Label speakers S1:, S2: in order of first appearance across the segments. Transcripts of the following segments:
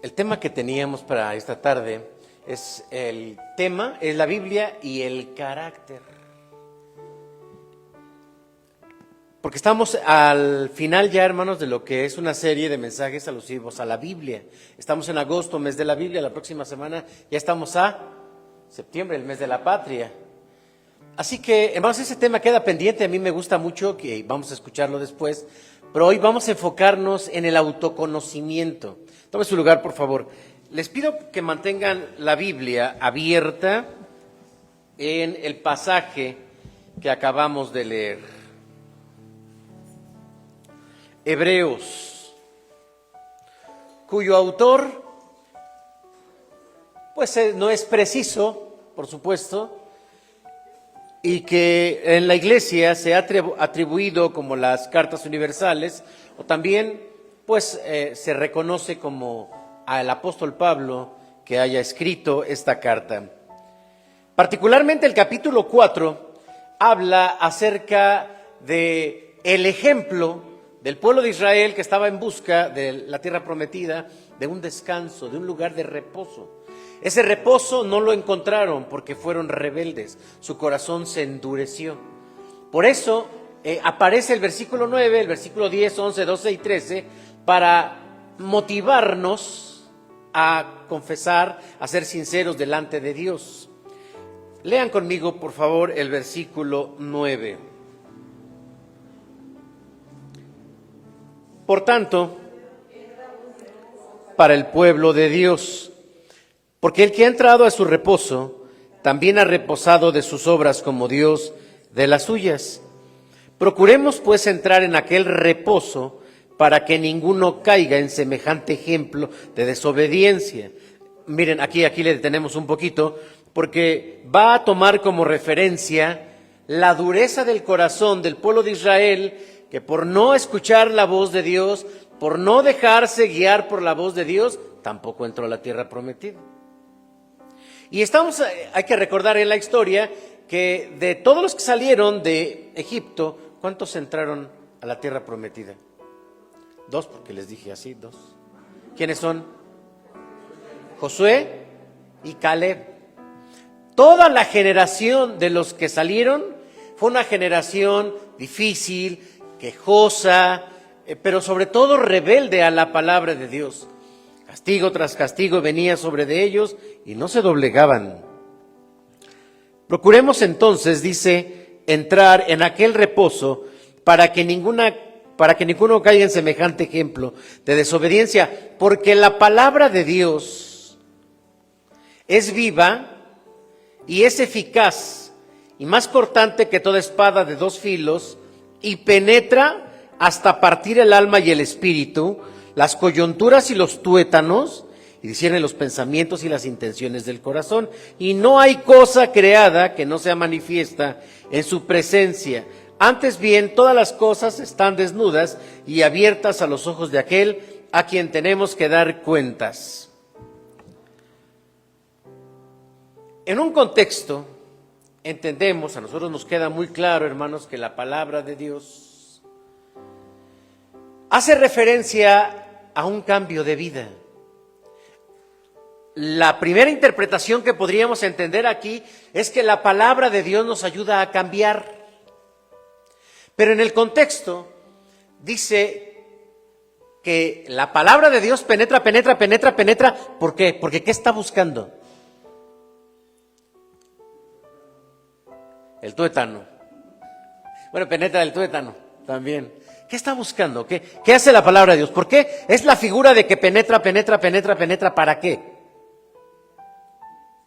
S1: El tema que teníamos para esta tarde es la Biblia y el carácter. Porque estamos al final ya, hermanos, de lo que es una serie de mensajes alusivos a la Biblia. Estamos en agosto, mes de la Biblia, la próxima semana ya estamos a septiembre, el mes de la patria. Así que, hermanos, ese tema queda pendiente, a mí me gusta mucho, que vamos a escucharlo después, pero hoy vamos a enfocarnos en el autoconocimiento. Tome su lugar, por favor. Les pido que mantengan la Biblia abierta en el pasaje que acabamos de leer. Hebreos, cuyo autor, pues no es preciso, por supuesto, y que en la iglesia se ha atribuido como las cartas universales, o también pues se reconoce como al apóstol Pablo que haya escrito esta carta. Particularmente el capítulo 4 habla acerca de el ejemplo del pueblo de Israel que estaba en busca de la tierra prometida, de un descanso, de un lugar de reposo. Ese reposo no lo encontraron porque fueron rebeldes, su corazón se endureció. Por eso aparece el versículo 9, el versículo 10, 11, 12 y 13 para motivarnos a confesar, a ser sinceros delante de Dios. Lean conmigo, por favor, el versículo 9. Por tanto, para el pueblo de Dios, porque el que ha entrado a su reposo, también ha reposado de sus obras como Dios de las suyas. Procuremos pues entrar en aquel reposo para que ninguno caiga en semejante ejemplo de desobediencia. Miren, aquí le detenemos un poquito, porque va a tomar como referencia la dureza del corazón del pueblo de Israel, que por no escuchar la voz de Dios, por no dejarse guiar por la voz de Dios, tampoco entró a la tierra prometida. Y hay que recordar en la historia que de todos los que salieron de Egipto, ¿cuántos entraron a la tierra prometida? 2, porque les dije así, 2. ¿Quiénes son? Josué y Caleb. Toda la generación de los que salieron fue una generación difícil, quejosa, pero sobre todo rebelde a la palabra de Dios. Castigo tras castigo venía sobre de ellos y no se doblegaban. Procuremos entonces, dice, entrar en aquel reposo para que ninguno caiga en semejante ejemplo de desobediencia, porque la palabra de Dios es viva y es eficaz y más cortante que toda espada de 2 filos y penetra hasta partir el alma y el espíritu, las coyunturas y los tuétanos, y discierne los pensamientos y las intenciones del corazón. Y no hay cosa creada que no sea manifiesta en su presencia. Antes bien, todas las cosas están desnudas y abiertas a los ojos de aquel a quien tenemos que dar cuentas. En un contexto, entendemos, a nosotros nos queda muy claro, hermanos, que la palabra de Dios hace referencia a un cambio de vida. La primera interpretación que podríamos entender aquí es que la palabra de Dios nos ayuda a cambiar. Pero en el contexto dice que la palabra de Dios penetra. ¿Por qué? Porque ¿qué está buscando? El tuétano. Bueno, penetra el tuétano también. ¿Qué está buscando? ¿Qué hace la palabra de Dios? ¿Por qué? Es la figura de que penetra. ¿Para qué?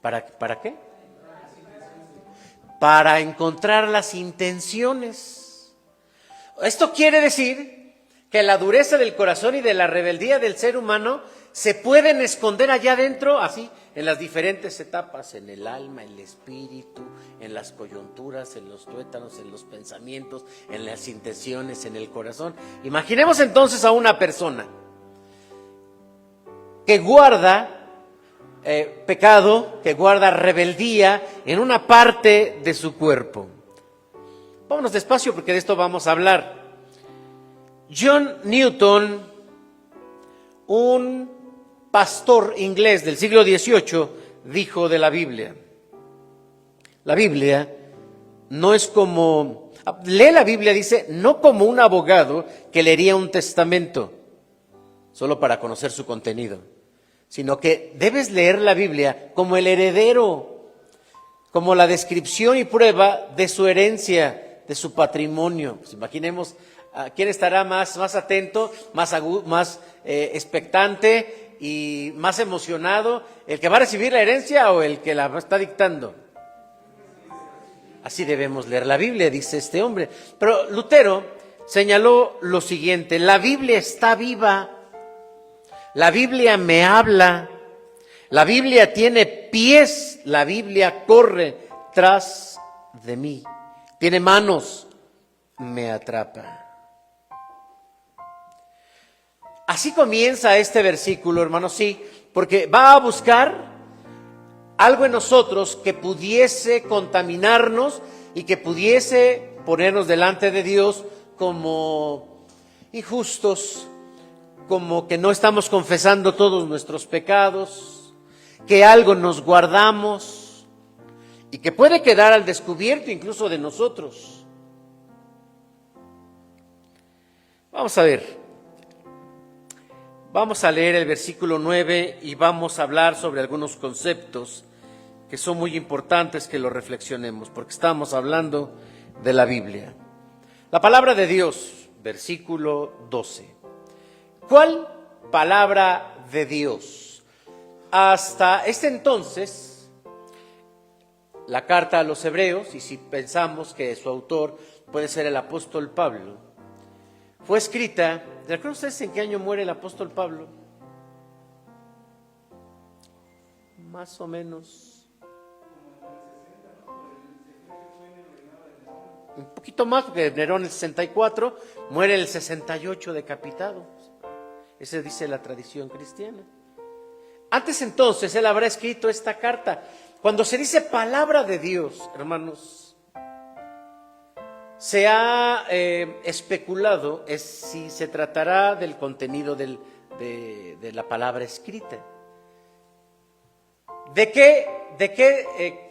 S1: ¿Para qué? Para encontrar las intenciones. Esto quiere decir que la dureza del corazón y de la rebeldía del ser humano se pueden esconder allá adentro, así, en las diferentes etapas, en el alma, en el espíritu, en las coyunturas, en los tuétanos, en los pensamientos, en las intenciones, en el corazón. Imaginemos entonces a una persona que guarda pecado, que guarda rebeldía en una parte de su cuerpo. Vámonos despacio porque de esto vamos a hablar. John Newton, un pastor inglés del siglo XVIII dijo de la Biblia: la Biblia no es como, lee la Biblia, dice, no como un abogado que leería un testamento solo para conocer su contenido, sino que debes leer la Biblia como el heredero, como la descripción y prueba de su herencia, de su patrimonio. Pues imaginemos quién estará más atento, más expectante y más emocionado, el que va a recibir la herencia o el que la está dictando. Así debemos leer la Biblia, dice este hombre. Pero Lutero señaló lo siguiente: la Biblia está viva, la Biblia me habla, la Biblia tiene pies, la Biblia corre tras de mí, tiene manos, me atrapa. Así comienza este versículo, hermanos, sí, porque va a buscar algo en nosotros que pudiese contaminarnos y que pudiese ponernos delante de Dios como injustos, como que no estamos confesando todos nuestros pecados, que algo nos guardamos y que puede quedar al descubierto incluso de nosotros. Vamos a ver. Vamos a leer el versículo 9 y vamos a hablar sobre algunos conceptos que son muy importantes que lo reflexionemos, porque estamos hablando de la Biblia. La palabra de Dios, versículo 12. ¿Cuál palabra de Dios? Hasta este entonces, la carta a los Hebreos, y si pensamos que su autor puede ser el apóstol Pablo, fue escrita. ¿Recuerdan ustedes en qué año muere el apóstol Pablo? Más o menos. Un poquito más, porque Nerón en el 64, muere en el 68 decapitado. Ese dice la tradición cristiana. Antes entonces él habrá escrito esta carta. Cuando se dice palabra de Dios, hermanos, se ha especulado si se tratará del contenido de la palabra escrita.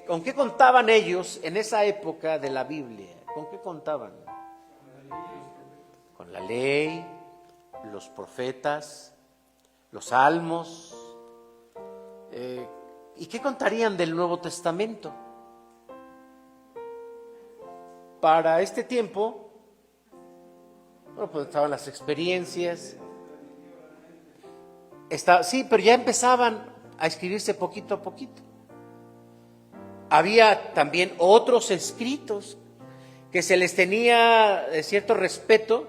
S1: ¿Con qué contaban ellos en esa época de la Biblia? ¿Con qué contaban? Con la ley, los profetas, los salmos. ¿Y qué contarían del Nuevo Testamento? Para este tiempo, bueno, pues estaban las experiencias. Sí, pero ya empezaban a escribirse poquito a poquito. Había también otros escritos que se les tenía cierto respeto,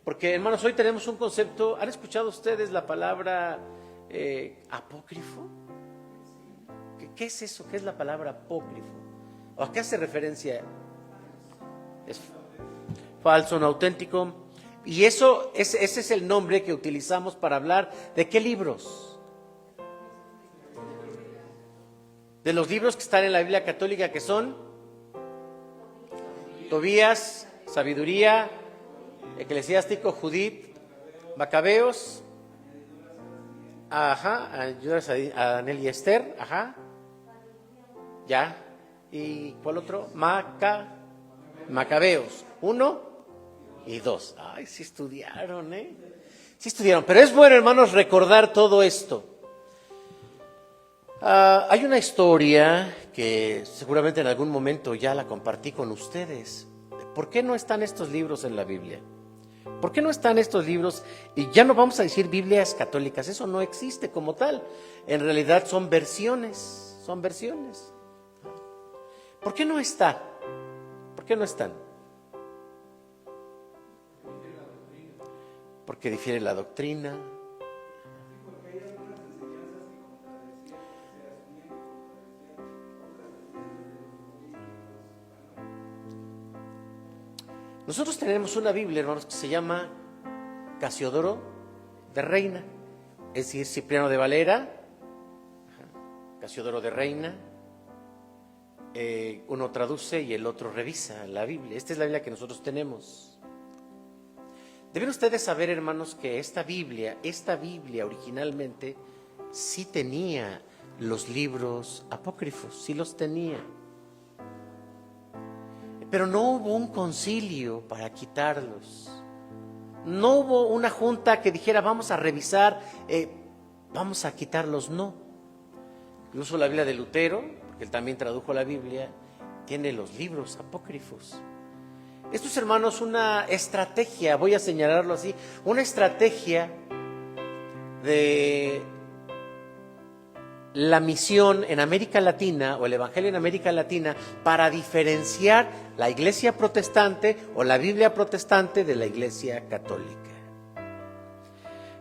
S1: porque, hermanos, hoy tenemos un concepto. ¿Han escuchado ustedes la palabra apócrifo? ¿Qué es eso? ¿Qué es la palabra apócrifo? ¿O a qué hace referencia? Es falso, no auténtico. Y ese es el nombre que utilizamos para hablar de qué libros. De los libros que están en la Biblia católica, que son Tobías, Sabiduría, Eclesiástico, Judith, Macabeos, ayudas a Daniel y Esther, ya. ¿Y cuál otro? Macabeos 1 y 2. Ay, sí estudiaron, Sí estudiaron, pero es bueno, hermanos, recordar todo esto. Hay una historia que seguramente en algún momento ya la compartí con ustedes. ¿Por qué no están estos libros en la Biblia? ¿Por qué no están estos libros? Y ya no vamos a decir Biblias católicas, eso no existe como tal. En realidad son versiones. ¿Por qué no está? ¿Por qué no están? Porque difiere la doctrina. Nosotros tenemos una Biblia, hermanos, que se llama Casiodoro de Reina, es decir, Cipriano de Valera, Casiodoro de Reina. Uno traduce y el otro revisa la Biblia. Esta es la Biblia que nosotros tenemos. Deben ustedes saber, hermanos, que esta Biblia originalmente sí tenía los libros apócrifos, sí los tenía. Pero no hubo un concilio para quitarlos. No hubo una junta que dijera vamos a revisar, vamos a quitarlos, no. Incluso la Biblia de Lutero, porque él también tradujo la Biblia, tiene los libros apócrifos. Esto es, hermanos, una estrategia, voy a señalarlo así, una estrategia de la misión en América Latina o el Evangelio en América Latina para diferenciar la iglesia protestante o la Biblia protestante de la iglesia católica.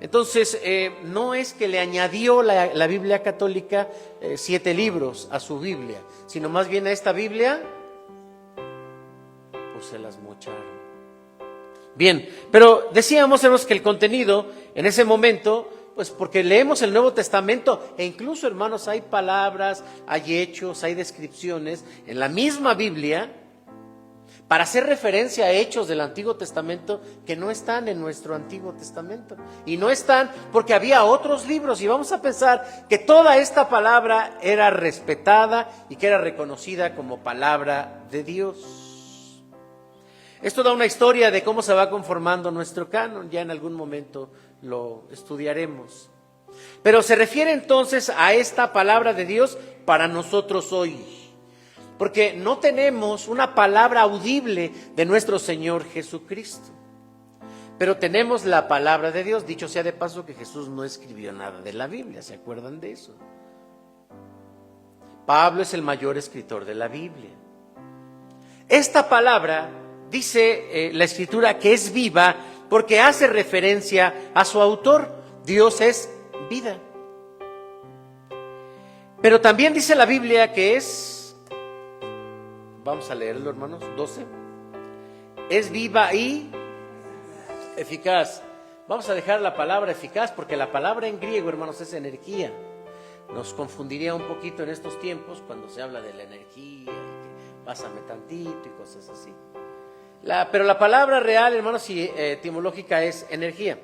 S1: Entonces, no es que le añadió la Biblia católica 7 libros a su Biblia, sino más bien a esta Biblia, pues se las mocharon. Bien, pero decíamos, hermanos, que el contenido en ese momento, pues porque leemos el Nuevo Testamento e incluso, hermanos, hay palabras, hay hechos, hay descripciones en la misma Biblia para hacer referencia a hechos del Antiguo Testamento que no están en nuestro Antiguo Testamento. Y no están porque había otros libros, y vamos a pensar que toda esta palabra era respetada y que era reconocida como palabra de Dios. Esto da una historia de cómo se va conformando nuestro canon, ya en algún momento lo estudiaremos. Pero se refiere entonces a esta palabra de Dios para nosotros hoy. Porque no tenemos una palabra audible de nuestro Señor Jesucristo. Pero tenemos la palabra de Dios. Dicho sea de paso que Jesús no escribió nada de la Biblia, ¿se acuerdan de eso? Pablo es el mayor escritor de la Biblia. Esta palabra, dice la Escritura, que es viva porque hace referencia a su autor. Dios es vida. Pero también dice la Biblia que es... Vamos a leerlo, hermanos, 12. Es viva y eficaz. Vamos a dejar la palabra eficaz porque la palabra en griego, hermanos, es energía. Nos confundiría un poquito en estos tiempos cuando se habla de la energía, y que pásame tantito y cosas así. Pero la palabra real, hermanos, y etimológica es energía.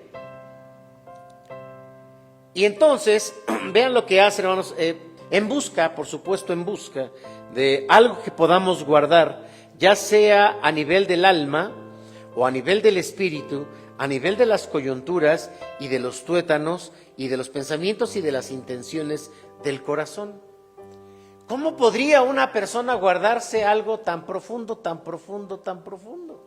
S1: Y entonces, vean lo que hace, hermanos, en busca, por supuesto, en busca de algo que podamos guardar, ya sea a nivel del alma o a nivel del espíritu, a nivel de las coyunturas y de los tuétanos y de los pensamientos y de las intenciones del corazón. ¿Cómo podría una persona guardarse algo tan profundo, tan profundo, tan profundo?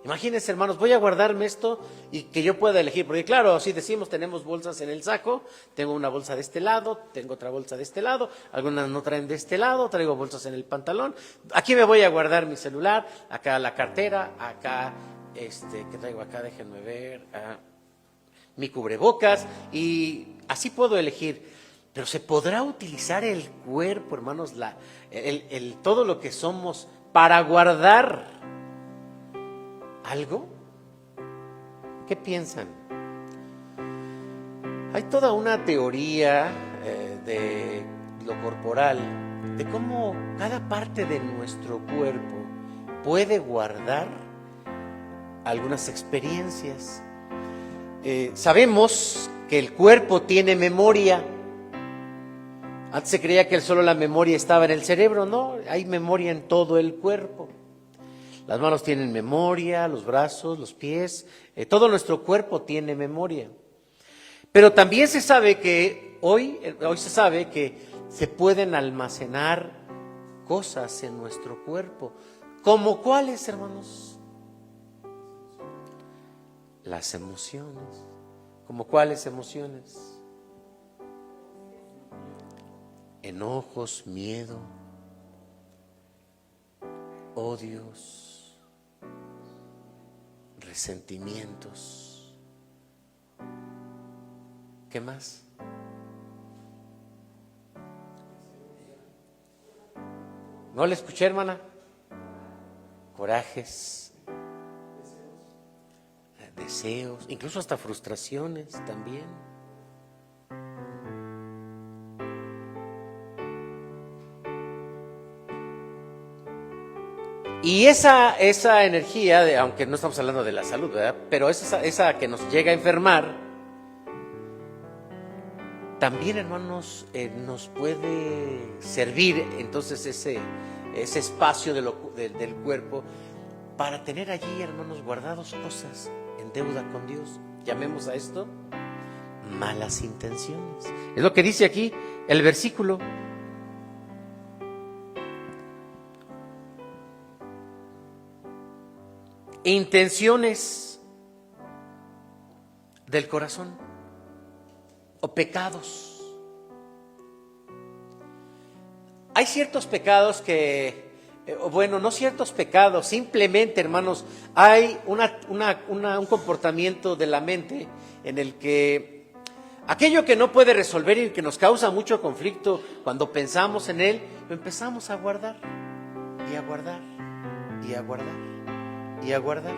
S1: Imagínense, hermanos, voy a guardarme esto y que yo pueda elegir, porque claro, si decimos tenemos bolsas en el saco, tengo una bolsa de este lado, tengo otra bolsa de este lado, algunas no traen de este lado, traigo bolsas en el pantalón, aquí me voy a guardar mi celular, acá la cartera, acá, ¿qué traigo acá? Déjenme ver, mi cubrebocas, y así puedo elegir. Pero se podrá utilizar el cuerpo, hermanos, todo lo que somos para guardar algo. ¿Qué piensan? Hay toda una teoría de lo corporal, de cómo cada parte de nuestro cuerpo puede guardar algunas experiencias. Sabemos que el cuerpo tiene memoria. Antes se creía que solo la memoria estaba en el cerebro, no, hay memoria en todo el cuerpo. Las manos tienen memoria, los brazos, los pies, todo nuestro cuerpo tiene memoria. Pero también se sabe que hoy se sabe que se pueden almacenar cosas en nuestro cuerpo. ¿Como cuáles, hermanos? Las emociones. ¿Como cuáles emociones? Enojos, miedo, odios, resentimientos. ¿Qué más? ¿No le escuché, hermana? Corajes, deseos, incluso hasta frustraciones también. Y esa energía, aunque no estamos hablando de la salud, ¿verdad? Pero esa que nos llega a enfermar, también, hermanos, nos puede servir entonces ese espacio del cuerpo para tener allí, hermanos, guardados cosas en deuda con Dios. Llamemos a esto malas intenciones. Es lo que dice aquí el versículo. Intenciones del corazón o pecados. Hay ciertos pecados no ciertos pecados, simplemente, hermanos, hay un comportamiento de la mente en el que aquello que no puede resolver y que nos causa mucho conflicto, cuando pensamos en él, lo empezamos a guardar y a guardar y a guardar y a guardar.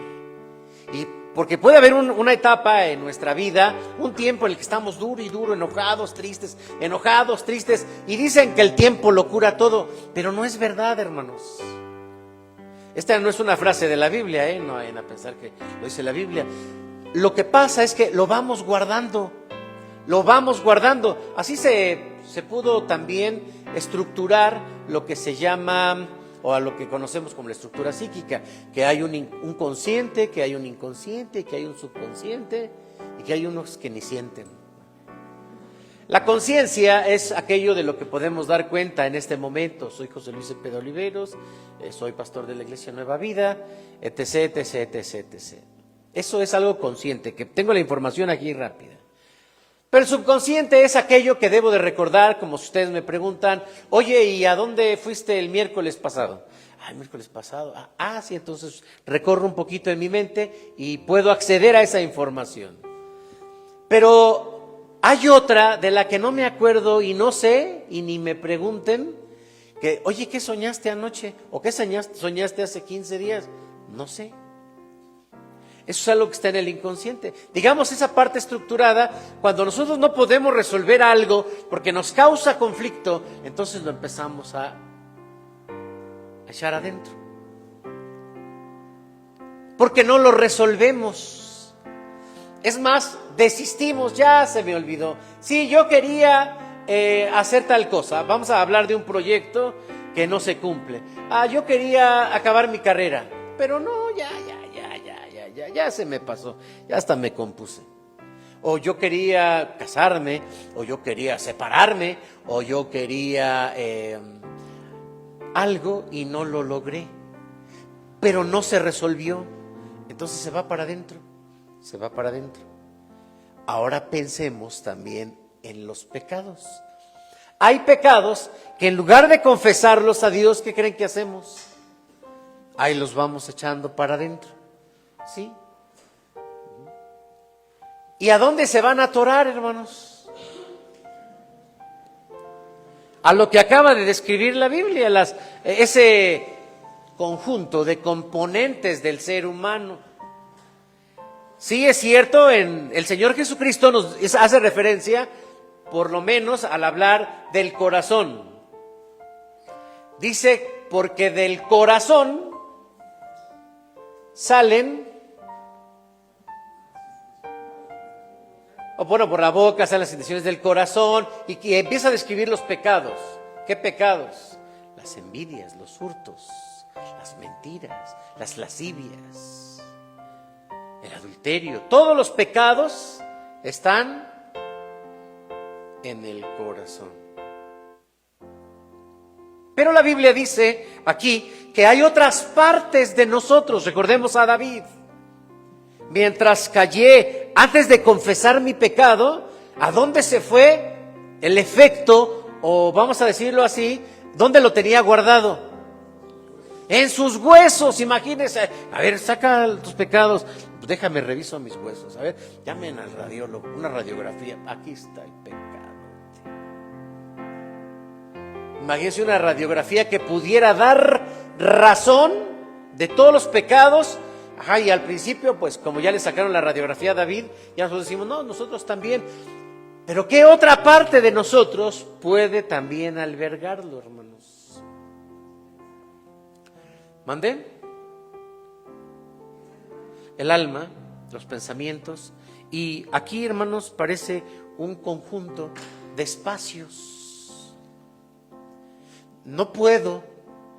S1: Y porque puede haber una etapa en nuestra vida, un tiempo en el que estamos duro y duro, enojados, tristes, y dicen que el tiempo lo cura todo, pero no es verdad, hermanos. Esta no es una frase de la Biblia, no vayan a pensar que lo dice la Biblia. Lo que pasa es que lo vamos guardando. Así se pudo también estructurar lo que se llama, o a lo que conocemos como la estructura psíquica, que hay un consciente, que hay un inconsciente, que hay un subconsciente y que hay unos que ni sienten. La conciencia es aquello de lo que podemos dar cuenta en este momento. Soy José Luis Cepeda Oliveros, soy pastor de la Iglesia Nueva Vida, etc. Eso es algo consciente, que tengo la información aquí rápida. Pero el subconsciente es aquello que debo de recordar, como si ustedes me preguntan, oye, ¿y a dónde fuiste el miércoles pasado? El miércoles pasado. Sí, entonces recorro un poquito en mi mente y puedo acceder a esa información. Pero hay otra de la que no me acuerdo y no sé, y ni me pregunten, que, oye, ¿qué soñaste anoche? ¿O qué soñaste hace 15 días? No sé. Eso es algo que está en el inconsciente. Digamos, esa parte estructurada, cuando nosotros no podemos resolver algo porque nos causa conflicto, entonces lo empezamos a echar adentro. Porque no lo resolvemos. Es más, desistimos, ya se me olvidó. Sí, yo quería hacer tal cosa. Vamos a hablar de un proyecto que no se cumple. Yo quería acabar mi carrera, pero no, ya se me pasó, ya hasta me compuse. O yo quería casarme, o yo quería separarme, o yo quería algo y no lo logré, pero no se resolvió. Entonces se va para adentro. Ahora pensemos también en los pecados. Hay pecados que en lugar de confesarlos a Dios, ¿qué creen que hacemos? Ahí los vamos echando para adentro. ¿Sí? ¿Y a dónde se van a atorar, hermanos? A lo que acaba de describir la Biblia, ese conjunto de componentes del ser humano. Sí, es cierto, el Señor Jesucristo nos hace referencia, por lo menos al hablar del corazón. Dice, porque del corazón salen, por la boca salen las intenciones del corazón, y empieza a describir los pecados. ¿Qué pecados? Las envidias, los hurtos, las mentiras, las lascivias, el adulterio. Todos los pecados están en el corazón. Pero la Biblia dice aquí que hay otras partes de nosotros. Recordemos a David. Mientras callé, antes de confesar mi pecado, ¿a dónde se fue el efecto? O vamos a decirlo así, ¿dónde lo tenía guardado? En sus huesos, imagínense. A ver, saca tus pecados. Pues déjame, reviso mis huesos. A ver, llamen al radiólogo, una radiografía. Aquí está el pecado. Imagínense una radiografía que pudiera dar razón de todos los pecados. Y al principio, pues como ya le sacaron la radiografía a David, ya nosotros decimos, no, nosotros también. Pero ¿qué otra parte de nosotros puede también albergarlo, hermanos? ¿Mandé? el alma, los pensamientos, y aquí, hermanos, parece un conjunto de espacios. No puedo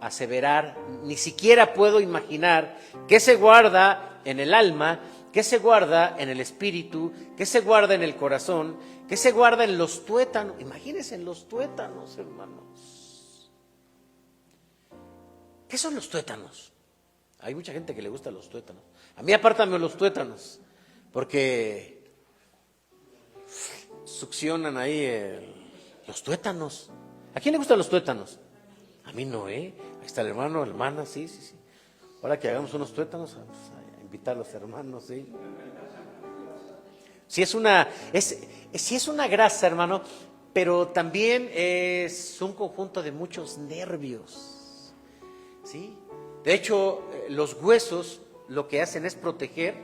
S1: aseverar, ni siquiera puedo imaginar qué se guarda en el alma, qué se guarda en el espíritu, qué se guarda en el corazón, qué se guarda en los tuétanos. Imagínense en los tuétanos, hermanos. ¿Qué son los tuétanos? Hay mucha gente que le gusta los tuétanos. A mí apártame los tuétanos, porque succionan ahí los tuétanos. ¿A quién le gustan los tuétanos? A mí no, ¿eh? Ahí está el hermano, la hermana, sí. Ahora que hagamos unos tuétanos, vamos a invitar a los hermanos, sí. Sí es una grasa, hermano, pero también es un conjunto de muchos nervios, ¿sí? De hecho, los huesos lo que hacen es proteger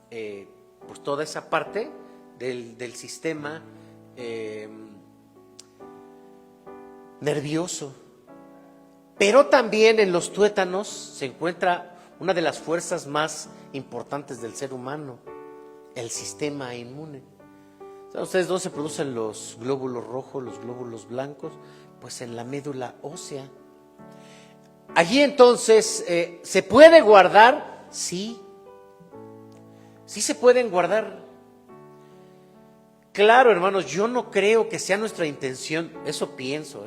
S1: pues toda esa parte del sistema nervioso. Pero también en los tuétanos se encuentra una de las fuerzas más importantes del ser humano, el sistema inmune. ¿Saben ustedes dónde se producen los glóbulos rojos, los glóbulos blancos? Pues en la médula ósea. Allí entonces, ¿se puede guardar? Sí. Sí se pueden guardar. Claro, hermanos, yo no creo que sea nuestra intención, eso pienso,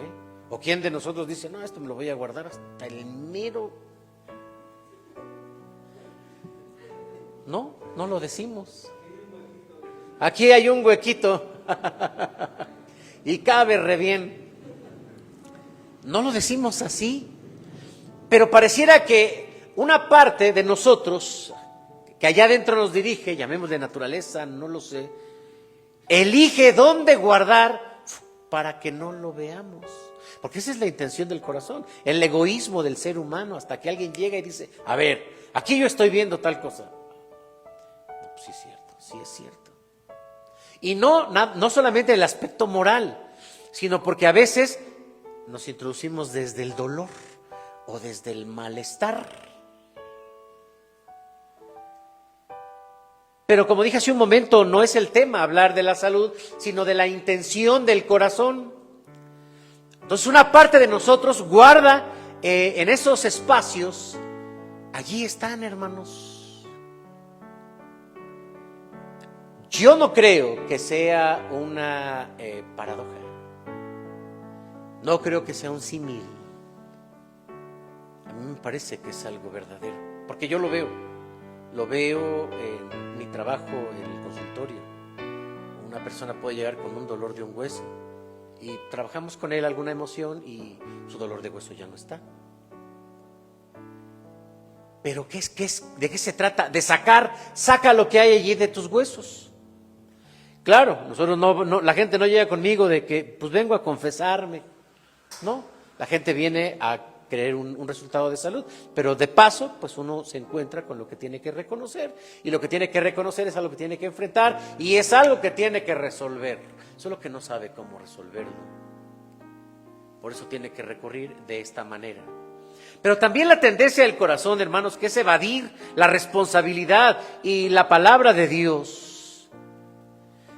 S1: ¿O quién de nosotros dice, no, esto me lo voy a guardar hasta el mero? No, no lo decimos. Aquí hay un huequito y cabe re bien. No lo decimos así. Pero pareciera que una parte de nosotros, que allá adentro nos dirige, llamémosle naturaleza, no lo sé, elige dónde guardar para que no lo veamos. Porque esa es la intención del corazón, el egoísmo del ser humano, hasta que alguien llega y dice, a ver, aquí yo estoy viendo tal cosa. No, pues sí es cierto. Y no solamente el aspecto moral, sino porque a veces nos introducimos desde el dolor o desde el malestar. Pero como dije hace un momento, no es el tema hablar de la salud, sino de la intención del corazón. Entonces una parte de nosotros guarda en esos espacios, allí están, hermanos. Yo no creo que sea una paradoja, no creo que sea un símil. A mí me parece que es algo verdadero, porque yo lo veo en mi trabajo en el consultorio. Una persona puede llegar con un dolor de un hueso y trabajamos con él alguna emoción y su dolor de hueso ya no está. Pero ¿de qué se trata? De saca lo que hay allí de tus huesos. Claro, nosotros la gente no llega conmigo de que pues vengo a confesarme. No, la gente viene a querer un resultado de salud, pero de paso pues uno se encuentra con lo que tiene que reconocer, y lo que tiene que reconocer es algo que tiene que enfrentar y es algo que tiene que resolver, solo que no sabe cómo resolverlo. Por eso tiene que recurrir de esta manera. Pero también la tendencia del corazón, hermanos, que es evadir la responsabilidad y la palabra de Dios,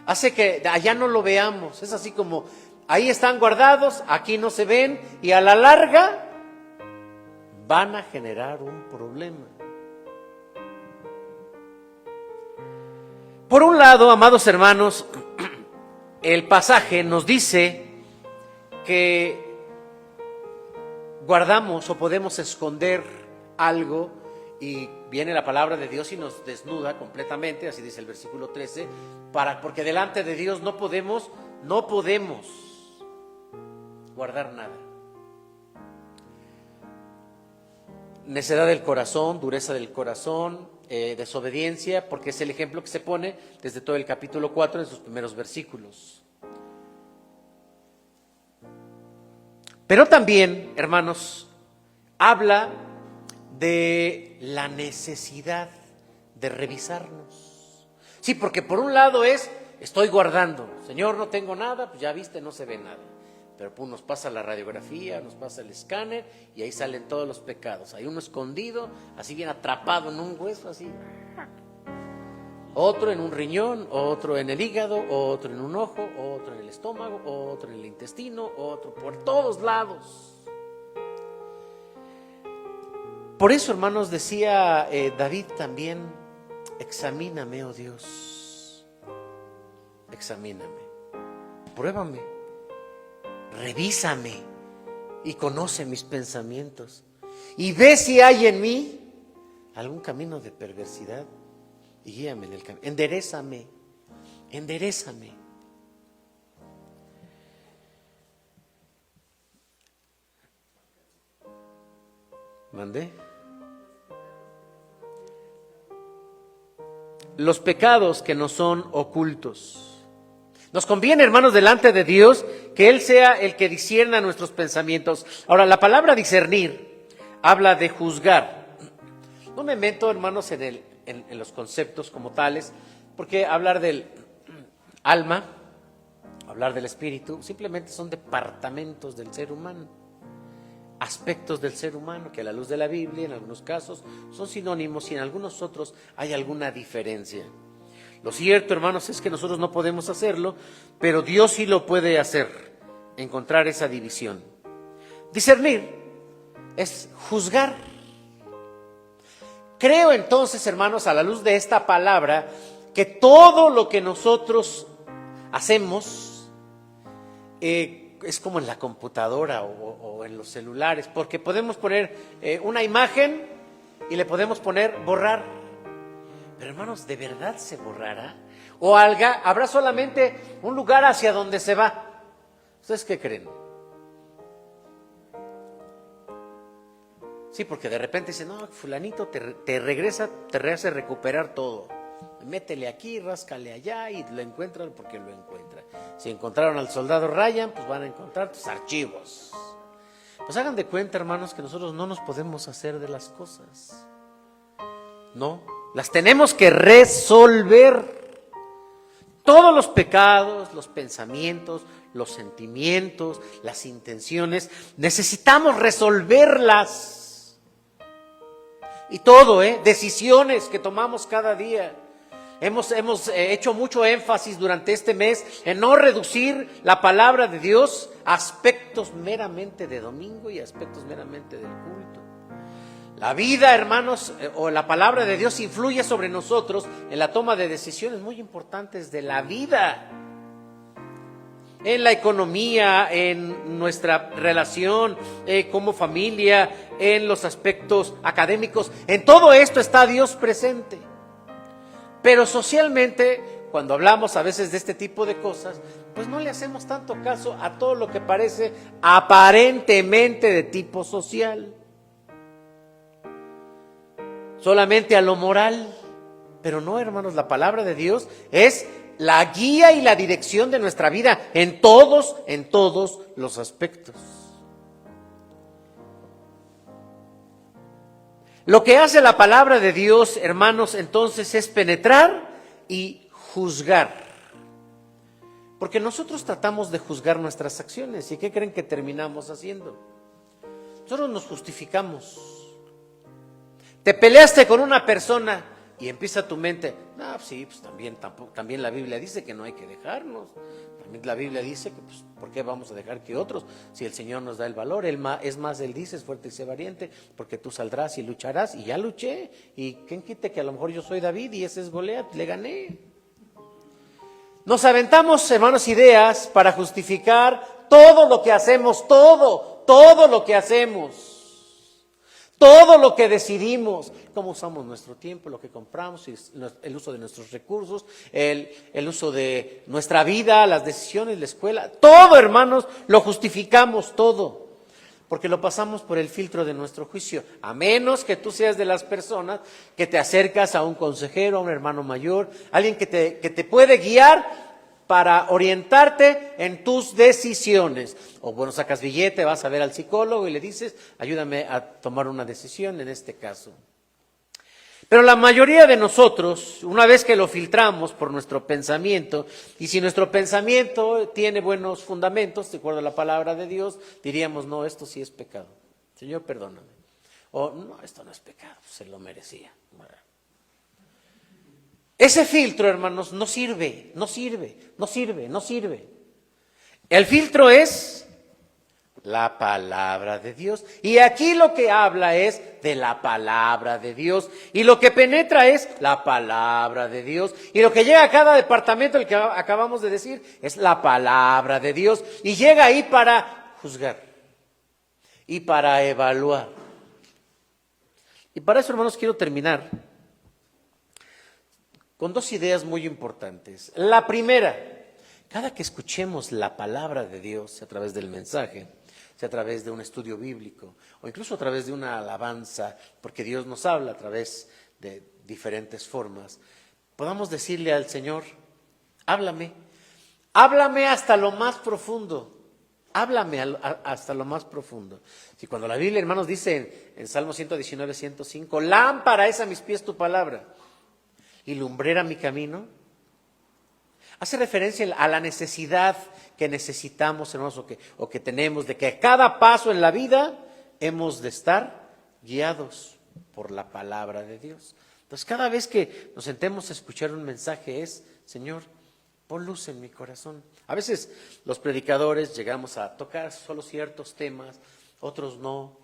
S1: hace que allá no lo veamos. Es así como ahí están guardados, aquí no se ven, y a la larga van a generar un problema. Por un lado, amados hermanos, el pasaje nos dice que guardamos o podemos esconder algo, y viene la palabra de Dios y nos desnuda completamente, así dice el versículo 13, porque delante de Dios no podemos guardar nada. Necedad del corazón, dureza del corazón, desobediencia, porque es el ejemplo que se pone desde todo el capítulo 4 en sus primeros versículos. Pero también, hermanos, habla de la necesidad de revisarnos. Sí, porque por un lado estoy guardando, Señor, no tengo nada, pues ya viste, no se ve nada. Pero pues, nos pasa la radiografía, nos pasa el escáner y ahí salen todos los pecados. Hay uno escondido, así bien atrapado en un hueso, así. Otro en un riñón, otro en el hígado, otro en un ojo, otro en el estómago, otro en el intestino, otro por todos lados. Por eso, hermanos, decía David también: examíname, oh Dios, examíname, pruébame, revísame y conoce mis pensamientos y ve si hay en mí algún camino de perversidad y guíame en el camino. Enderézame, enderézame. ¿Mandé? Los pecados que nos son ocultos. Nos conviene, hermanos, delante de Dios, que Él sea el que discierna nuestros pensamientos. Ahora, la palabra discernir habla de juzgar. No me meto, hermanos, en los conceptos como tales, porque hablar del alma, hablar del espíritu, simplemente son departamentos del ser humano, aspectos del ser humano que a la luz de la Biblia en algunos casos son sinónimos y en algunos otros hay alguna diferencia. Lo cierto, hermanos, es que nosotros no podemos hacerlo, pero Dios sí lo puede hacer, encontrar esa división. Discernir es juzgar. Creo entonces, hermanos, a la luz de esta palabra, que todo lo que nosotros hacemos es como en la computadora o en los celulares, porque podemos poner una imagen y le podemos poner borrar. Pero, hermanos, ¿de verdad se borrará? ¿O habrá solamente un lugar hacia donde se va? ¿Ustedes qué creen? Sí, porque de repente dicen: no, fulanito te regresa, te hace recuperar todo. Métele aquí, ráscale allá y lo encuentran porque lo encuentran. Si encontraron al soldado Ryan, pues van a encontrar tus archivos. Pues hagan de cuenta, hermanos, que nosotros no nos podemos hacer de las cosas. No, las tenemos que resolver. Todos los pecados, los pensamientos, los sentimientos, las intenciones, necesitamos resolverlas. Y todo, decisiones que tomamos cada día. Hemos hecho mucho énfasis durante este mes en no reducir la palabra de Dios a aspectos meramente de domingo y aspectos meramente del culto. La vida, hermanos, o la palabra de Dios influye sobre nosotros en la toma de decisiones muy importantes de la vida. En la economía, en nuestra relación como familia, en los aspectos académicos. En todo esto está Dios presente. Pero socialmente, cuando hablamos a veces de este tipo de cosas, pues no le hacemos tanto caso a todo lo que parece aparentemente de tipo social. Solamente a lo moral. Pero no, hermanos, la palabra de Dios es la guía y la dirección de nuestra vida en todos los aspectos. Lo que hace la palabra de Dios, hermanos, entonces es penetrar y juzgar. Porque nosotros tratamos de juzgar nuestras acciones. ¿Y qué creen que terminamos haciendo? Nosotros nos justificamos. Te peleaste con una persona y empieza tu mente: no, sí, pues también la Biblia dice que no hay que dejarnos. También la Biblia dice que, pues, ¿por qué vamos a dejar que otros? Si el Señor nos da el valor, es más, Él dice: es fuerte y sé valiente, porque tú saldrás y lucharás. Y ya luché. ¿Y quién quite que a lo mejor yo soy David y ese es Goliat? Le gané. Nos aventamos, hermanos, ideas para justificar todo lo que hacemos, todo lo que hacemos. Todo lo que decidimos, cómo usamos nuestro tiempo, lo que compramos, el uso de nuestros recursos, el uso de nuestra vida, las decisiones, la escuela, todo, hermanos, lo justificamos todo, porque lo pasamos por el filtro de nuestro juicio, a menos que tú seas de las personas que te acercas a un consejero, a un hermano mayor, alguien que te puede guiar para orientarte en tus decisiones. O bueno, sacas billete, vas a ver al psicólogo y le dices: ayúdame a tomar una decisión en este caso. Pero la mayoría de nosotros, una vez que lo filtramos por nuestro pensamiento, y si nuestro pensamiento tiene buenos fundamentos, de acuerdo a la palabra de Dios, diríamos, no, esto sí es pecado. Señor, perdóname. O, no, esto no es pecado, se lo merecía. Ese filtro, hermanos, no sirve. El filtro es la palabra de Dios. Y aquí lo que habla es de la palabra de Dios. Y lo que penetra es la palabra de Dios. Y lo que llega a cada departamento, el que acabamos de decir, es la palabra de Dios. Y llega ahí para juzgar y para evaluar. Y para eso, hermanos, quiero terminar con dos ideas muy importantes. La primera, cada que escuchemos la palabra de Dios, sea a través del mensaje, sea a través de un estudio bíblico, o incluso a través de una alabanza, porque Dios nos habla a través de diferentes formas, podamos decirle al Señor, háblame hasta lo más profundo. Háblame hasta lo más profundo. Si cuando la Biblia, hermanos, dice en Salmo 119, 105, lámpara es a mis pies tu palabra y lumbrera mi camino, hace referencia a la necesidad que necesitamos, hermanos, o que tenemos, de que a cada paso en la vida hemos de estar guiados por la palabra de Dios. Entonces, cada vez que nos sentemos a escuchar un mensaje es, Señor, pon luz en mi corazón. A veces los predicadores llegamos a tocar solo ciertos temas, otros no,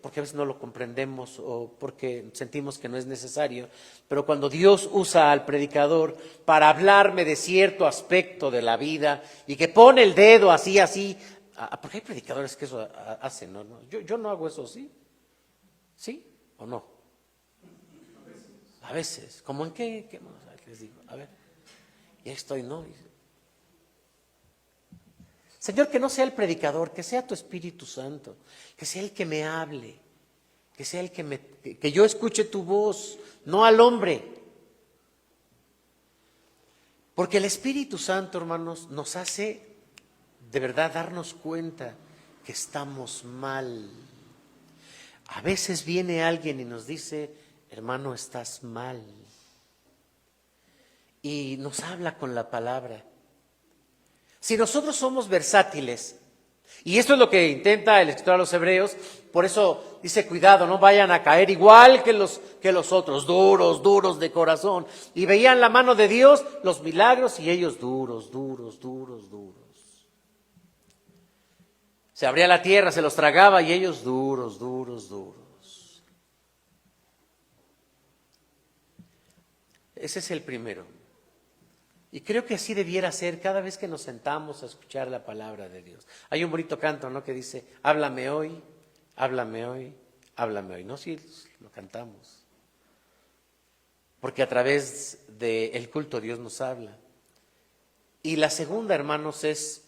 S1: porque a veces no lo comprendemos o porque sentimos que no es necesario. Pero cuando Dios usa al predicador para hablarme de cierto aspecto de la vida y que pone el dedo así, porque hay predicadores que eso hacen, ¿no? Yo no hago eso, ¿sí? ¿Sí o no? A veces. ¿Cómo en qué? Les digo, a ver. Y ahí estoy, ¿no? Señor, que no sea el predicador, que sea tu Espíritu Santo, que sea el que me hable, que sea el que yo escuche tu voz, no al hombre. Porque el Espíritu Santo, hermanos, nos hace de verdad darnos cuenta que estamos mal. A veces viene alguien y nos dice, hermano, estás mal. Y nos habla con la palabra. Si nosotros somos versátiles, y esto es lo que intenta el escritor a los Hebreos, por eso dice, cuidado, no vayan a caer igual que los otros, duros de corazón. Y veían la mano de Dios, los milagros, y ellos duros. Se abría la tierra, se los tragaba, y ellos duros. Ese es el primero. Y creo que así debiera ser cada vez que nos sentamos a escuchar la palabra de Dios. Hay un bonito canto, ¿no? Que dice, háblame hoy. No, sí, lo cantamos. Porque a través del culto Dios nos habla. Y la segunda, hermanos, es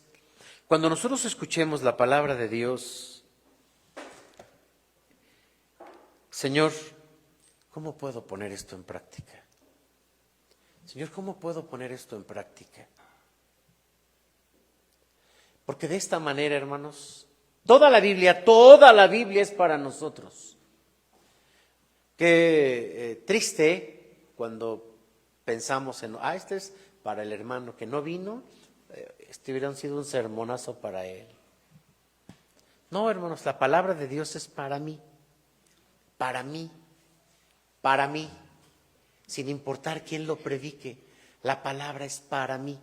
S1: cuando nosotros escuchemos la palabra de Dios, Señor, ¿cómo puedo poner esto en práctica? Señor, ¿cómo puedo poner esto en práctica? Porque de esta manera, hermanos, toda la Biblia es para nosotros. Qué triste cuando pensamos en, este es para el hermano que no vino, este hubiera sido un sermonazo para él. No, hermanos, la palabra de Dios es para mí. Sin importar quién lo predique, la palabra es para mí.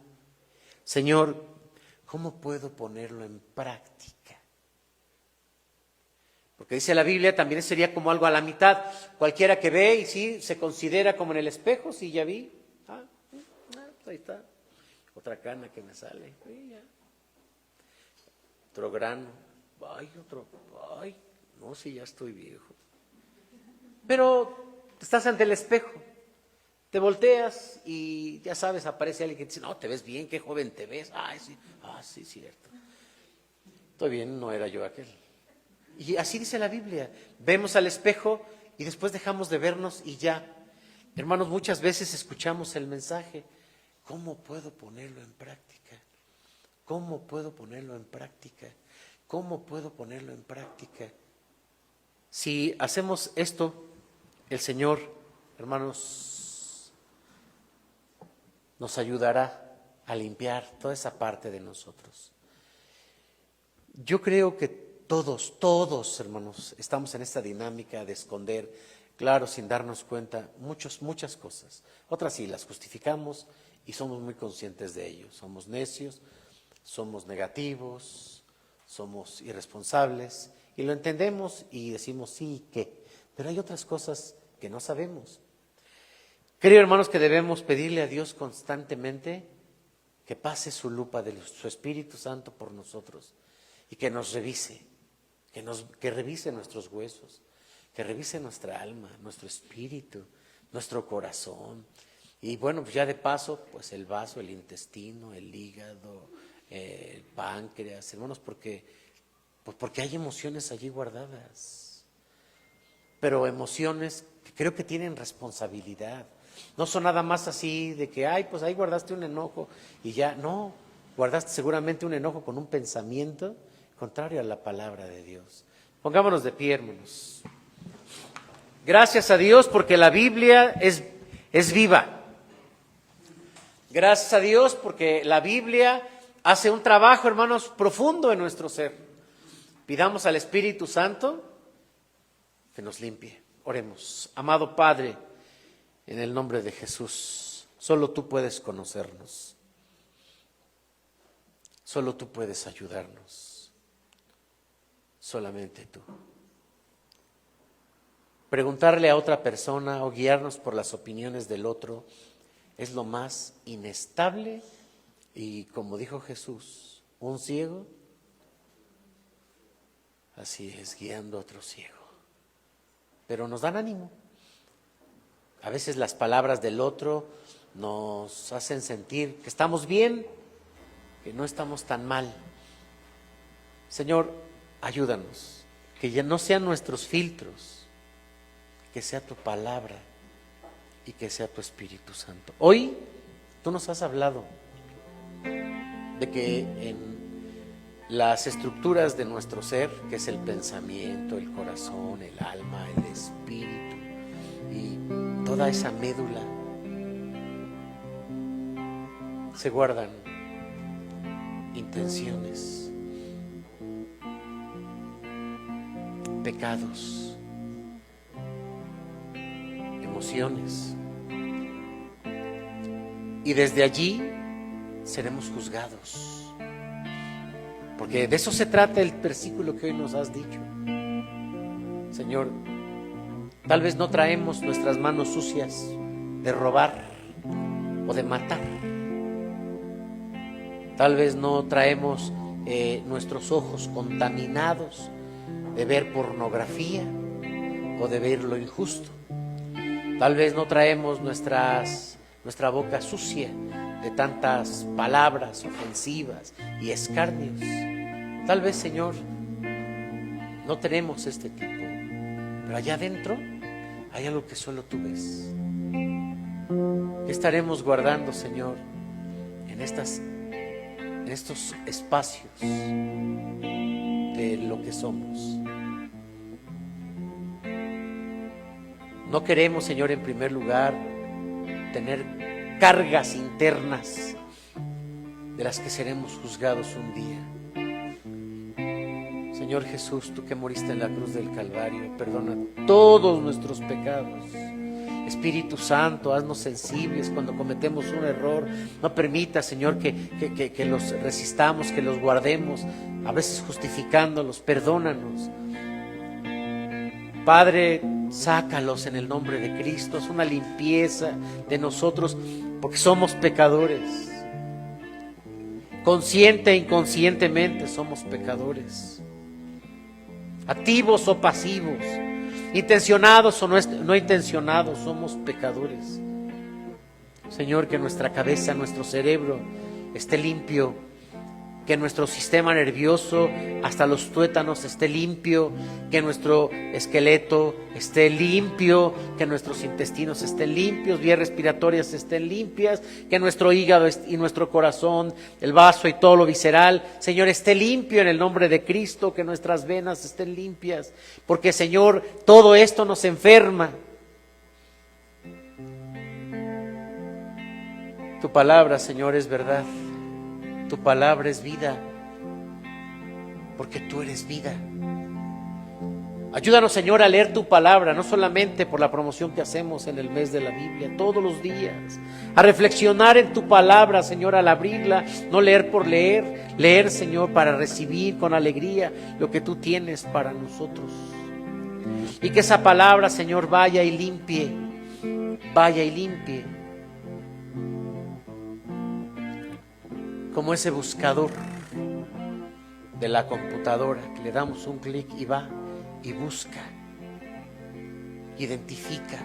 S1: Señor, ¿cómo puedo ponerlo en práctica? Porque dice la Biblia, también sería como algo a la mitad. Cualquiera que ve y sí se considera como en el espejo, sí, ya vi. Ahí está. Otra cana que me sale. Ya. Otro grano. No, sí, ya estoy viejo. Pero estás ante el espejo. Te volteas y ya sabes, aparece alguien que dice, no, te ves bien, qué joven te ves. Sí, cierto. Estoy bien, no era yo aquel. Y así dice la Biblia. Vemos al espejo y después dejamos de vernos y ya. Hermanos, muchas veces escuchamos el mensaje. ¿Cómo puedo ponerlo en práctica? Si hacemos esto, el Señor hermanos, nos ayudará a limpiar toda esa parte de nosotros. Yo creo que todos, hermanos, estamos en esta dinámica de esconder, claro, sin darnos cuenta, muchas cosas. Otras sí las justificamos y somos muy conscientes de ello. Somos necios, somos negativos, somos irresponsables y lo entendemos y decimos sí, ¿qué? Pero hay otras cosas que no sabemos. Creo, hermanos, que debemos pedirle a Dios constantemente que pase su lupa de su Espíritu Santo por nosotros y que nos revise, que revise nuestros huesos, que revise nuestra alma, nuestro espíritu, nuestro corazón. Y bueno, pues ya de paso, pues el vaso, el intestino, el hígado, el páncreas, hermanos, porque hay emociones allí guardadas. Pero emociones que creo que tienen responsabilidad. No son nada más así de que, ay, pues ahí guardaste un enojo y ya. No, guardaste seguramente un enojo con un pensamiento contrario a la palabra de Dios. Pongámonos de pie, hermanos. Gracias a Dios porque la Biblia es viva. Gracias a Dios porque la Biblia hace un trabajo, hermanos, profundo en nuestro ser. Pidamos al Espíritu Santo que nos limpie. Oremos. Amado Padre, en el nombre de Jesús, solo tú puedes conocernos. Solo tú puedes ayudarnos. Solamente tú. Preguntarle a otra persona o guiarnos por las opiniones del otro es lo más inestable y, como dijo Jesús, un ciego, así es, guiando a otro ciego. Pero nos dan ánimo. A veces las palabras del otro nos hacen sentir que estamos bien, que no estamos tan mal. Señor, ayúdanos, que ya no sean nuestros filtros, que sea tu palabra y que sea tu Espíritu Santo. Hoy tú nos has hablado de que en las estructuras de nuestro ser, que es el pensamiento, el corazón, el alma, el espíritu y toda esa médula, se guardan intenciones, pecados, emociones, y desde allí seremos juzgados, porque de eso se trata el versículo que hoy nos has dicho. Señor, tal vez no traemos nuestras manos sucias de robar o de matar, tal vez no traemos nuestros ojos contaminados de ver pornografía o de ver lo injusto. Tal vez no traemos nuestra boca sucia de tantas palabras ofensivas y escarnios. Tal vez, Señor, no tenemos este tipo, pero allá adentro hay algo que solo tú ves. ¿Qué estaremos guardando, Señor, en estos espacios de lo que somos? No queremos, Señor, en primer lugar, tener cargas internas de las que seremos juzgados un día. Señor Jesús, tú que moriste en la cruz del Calvario, perdona todos nuestros pecados. Espíritu Santo, haznos sensibles cuando cometemos un error. No permita, Señor, que los resistamos, que los guardemos, a veces justificándolos. Perdónanos. Padre, sácalos en el nombre de Cristo. Es una limpieza de nosotros porque somos pecadores. Consciente e inconscientemente somos pecadores. Activos o pasivos, intencionados o no intencionados, somos pecadores. Señor, que nuestra cabeza, nuestro cerebro esté limpio, que nuestro sistema nervioso, hasta los tuétanos, esté limpio, que nuestro esqueleto esté limpio, que nuestros intestinos estén limpios, vías respiratorias estén limpias, que nuestro hígado y nuestro corazón, el vaso y todo lo visceral, Señor, esté limpio en el nombre de Cristo, que nuestras venas estén limpias, porque, Señor, todo esto nos enferma. Tu palabra, Señor, es verdad. Tu palabra es vida, porque tú eres vida. Ayúdanos, Señor, a leer tu palabra, no solamente por la promoción que hacemos en el mes de la Biblia, todos los días. A reflexionar en tu palabra, Señor, al abrirla, no leer por leer. Leer, Señor, para recibir con alegría lo que tú tienes para nosotros. Y que esa palabra, Señor, vaya y limpie. Vaya y limpie. Como ese buscador de la computadora, que le damos un clic y va y busca, identifica,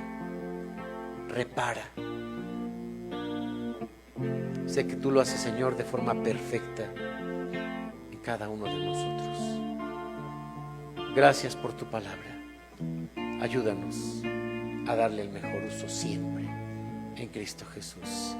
S1: repara. Sé que tú lo haces, Señor, de forma perfecta en cada uno de nosotros. Gracias por tu palabra. Ayúdanos a darle el mejor uso siempre en Cristo Jesús.